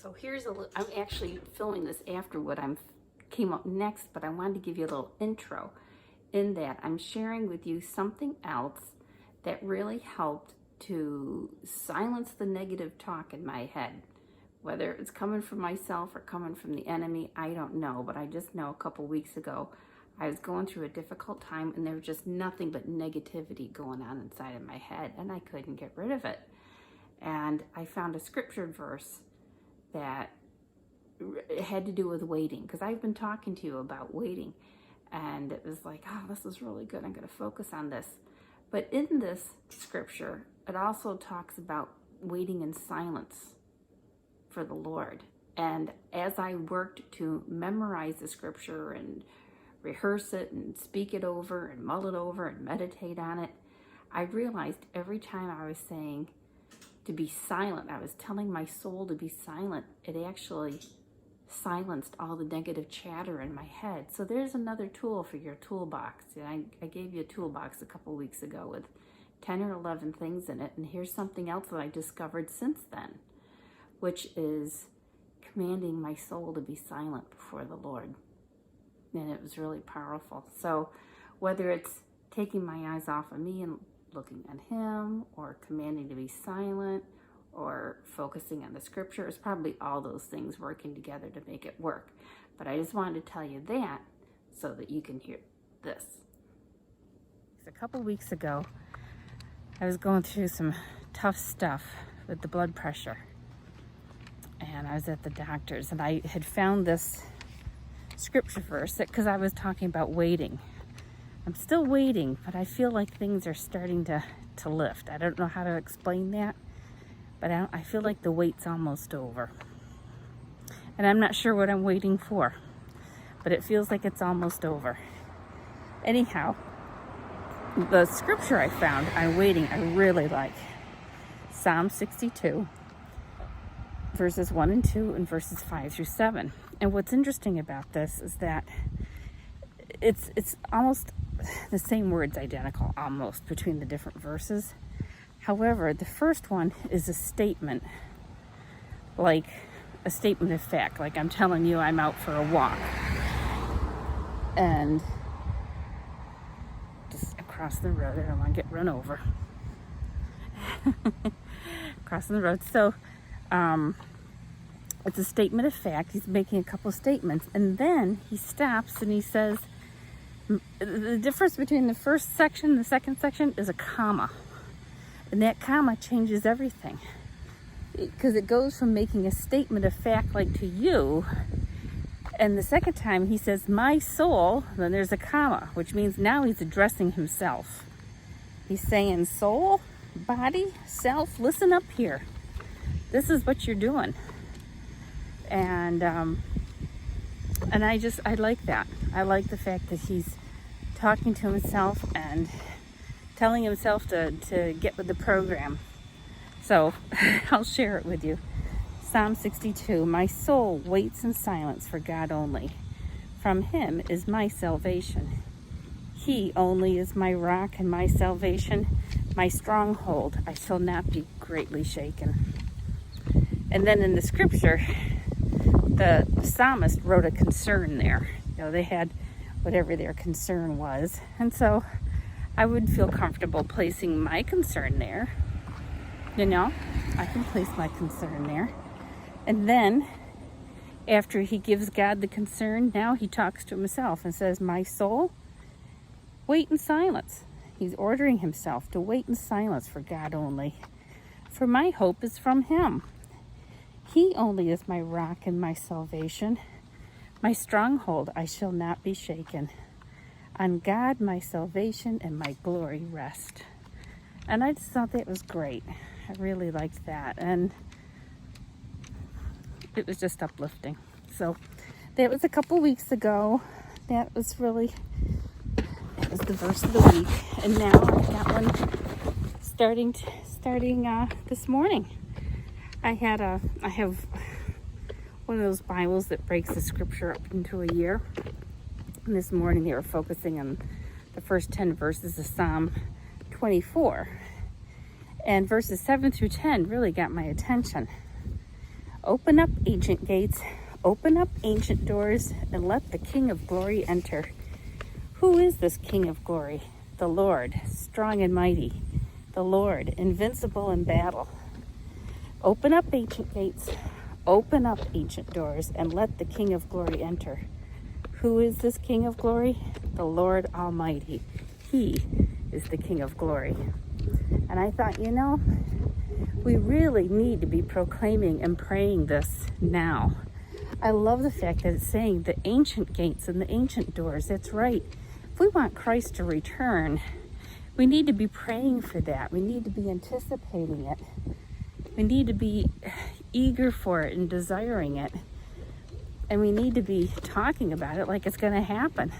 So I'm actually filming this after what came up next, but I wanted to give you a little intro in that I'm sharing with you something else that really helped to silence the negative talk in my head. Whether it's coming from myself or coming from the enemy, I don't know, but I just know a couple weeks ago I was going through a difficult time and there was just nothing but negativity going on inside of my head and I couldn't get rid of it. And I found a scripture verse that had to do with waiting, because I've been talking to you about waiting, and it was like, oh, this is really good, I'm going to focus on this. But in this scripture, it also talks about waiting in silence for the Lord. And as I worked to memorize the scripture and rehearse it and speak it over and mull it over and meditate on it, I realized every time I was saying to be silent, I was telling my soul to be silent, it actually silenced all the negative chatter in my head. So there's another tool for your toolbox. And I gave you a toolbox a couple weeks ago with 10 or 11 things in it. And here's something else that I discovered since then, which is commanding my soul to be silent before the Lord. And it was really powerful. So whether it's taking my eyes off of me and looking at Him, or commanding to be silent, or focusing on the scripture, it's probably all those things working together to make it work. But I just wanted to tell you that so that you can hear this. A couple weeks ago, I was going through some tough stuff with the blood pressure. And I was at the doctor's, and I had found this scripture verse because I was talking about waiting. I'm still waiting, but I feel like things are starting to lift. I don't know how to explain that, but I feel like the wait's almost over. And I'm not sure what I'm waiting for, but it feels like it's almost over. Anyhow, the scripture I found on waiting, I really like. Psalm 62, verses 1 and 2, and verses 5 through 7. And what's interesting about this is that it's almost the same words, identical almost, between the different verses. However, the first one is a statement, like a statement of fact, like I'm telling you I'm out for a walk. And just across the road, I don't want to get run over. Crossing the road. So, it's a statement of fact. He's making a couple of statements, and then he stops and he says, the difference between the first section and the second section is a comma. And that comma changes everything. Because it goes from making a statement of fact like to you, and the second time he says, my soul, then there's a comma, which means now he's addressing himself. He's saying, soul, body, self, listen up here. This is what you're doing. And I like that. I like the fact that he's talking to himself and telling himself to get with the program. So I'll share it with you. Psalm 62, my soul waits in silence for God only. From Him is my salvation. He only is my rock and my salvation, my stronghold. I shall not be greatly shaken. And then in the scripture, the psalmist wrote a concern there. You know, they had whatever their concern was. And so I would feel comfortable placing my concern there. You know, I can place my concern there. And then after he gives God the concern, now he talks to himself and says, my soul, wait in silence. He's ordering himself to wait in silence for God only. For my hope is from Him. He only is my rock and my salvation, my stronghold. I shall not be shaken. On God my salvation and my glory rest. And I just thought that was great. I really liked that, and it was just uplifting. So that was a couple weeks ago. That was the verse of the week, and now I've got one starting this morning. I have one of those Bibles that breaks the scripture up into a year. And this morning they were focusing on the first 10 verses of Psalm 24. And verses 7 through 10 really got my attention. Open up ancient gates, open up ancient doors, and let the King of Glory enter. Who is this King of Glory? The Lord, strong and mighty. The Lord, invincible in battle. Open up ancient gates, open up ancient doors, and let the King of Glory enter. Who is this King of Glory? The Lord Almighty. He is the King of Glory. And I thought, we really need to be proclaiming and praying this now. I love the fact that it's saying the ancient gates and the ancient doors. That's right. If we want Christ to return, we need to be praying for that. We need to be anticipating it. We need to be eager for it and desiring it. And we need to be talking about it like it's going to happen.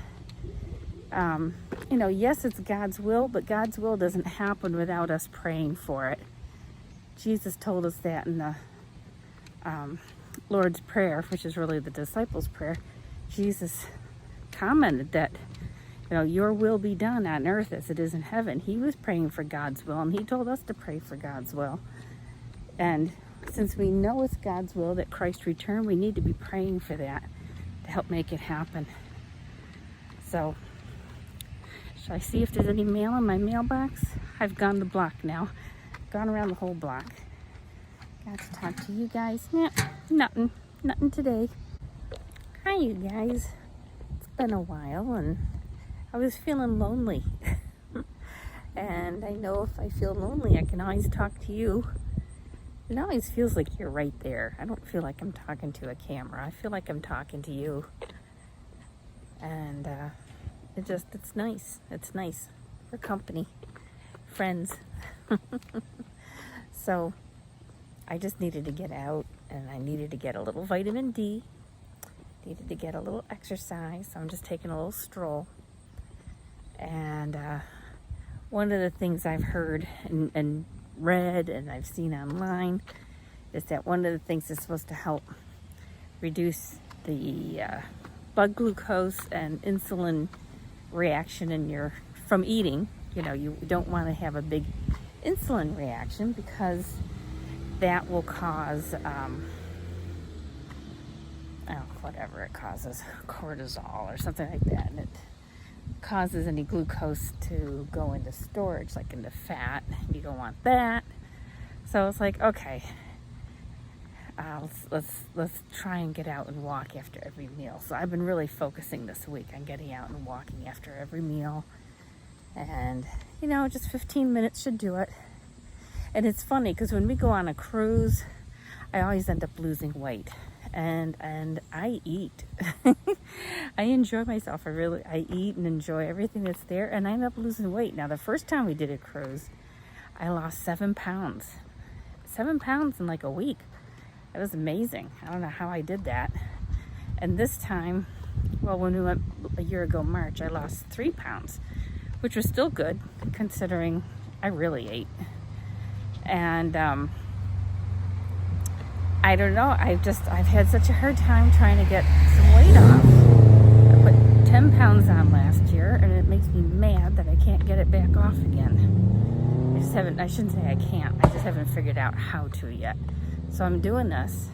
Yes, it's God's will, but God's will doesn't happen without us praying for it. Jesus told us that in the Lord's Prayer, which is really the disciples' prayer. Jesus commented that, your will be done on earth as it is in heaven. He was praying for God's will, and he told us to pray for God's will. And since we know it's God's will that Christ return, we need to be praying for that to help make it happen. So, shall I see if there's any mail in my mailbox? I've gone the block now. Gone around the whole block. Got to talk to you guys. Nothing today. Hi, you guys. It's been a while, and I was feeling lonely. And I know if I feel lonely, I can always talk to you. It always feels like you're right there. I don't feel like I'm talking to a camera. I feel like I'm talking to you. And it's nice. It's nice for company, friends. So I just needed to get out, and I needed to get a little vitamin D, needed to get a little exercise. So I'm just taking a little stroll. And one of the things I've heard and read and I've seen online is that one of the things that's supposed to help reduce the blood glucose and insulin reaction from eating. You don't want to have a big insulin reaction because that will cause whatever it causes, cortisol or something like that, and it causes any glucose to go into storage, like into fat. You don't want that. So it's like, okay, let's try and get out and walk after every meal. So I've been really focusing this week on getting out and walking after every meal. And, just 15 minutes should do it. And it's funny because when we go on a cruise, I always end up losing weight. And I eat. I enjoy myself. I eat and enjoy everything that's there. And I end up losing weight. Now, the first time we did a cruise, I lost 7 pounds. 7 pounds in like a week. It was amazing. I don't know how I did that. And this time, when we went a year ago, March, I lost 3 pounds, which was still good considering I really ate. And I don't know, I've had such a hard time trying to get some weight off. I put 10 pounds on last year, and it makes me mad that I can't get it back off again. I shouldn't say I can't, I just haven't figured out how to yet. So I'm doing this,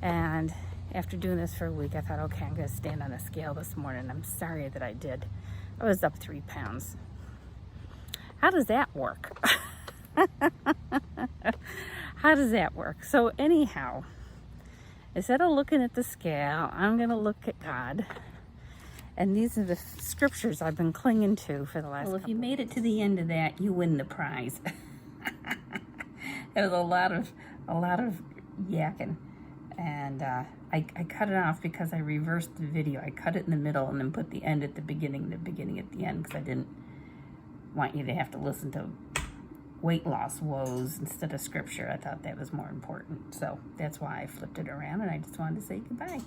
and after doing this for a week, I thought, okay, I'm going to stand on a scale this morning. I'm sorry that I did. I was up 3 pounds. How does that work? How does that work? So anyhow, instead of looking at the scale, I'm going to look at God. And these are the scriptures I've been clinging to for the last. Well, if you made it to the end of that, you win the prize. There was a lot of yakking, and I cut it off because I reversed the video. I cut it in the middle and then put the end at the beginning at the end, because I didn't want you to have to listen to weight loss woes instead of scripture. I thought that was more important. So that's why I flipped it around, and I just wanted to say goodbye.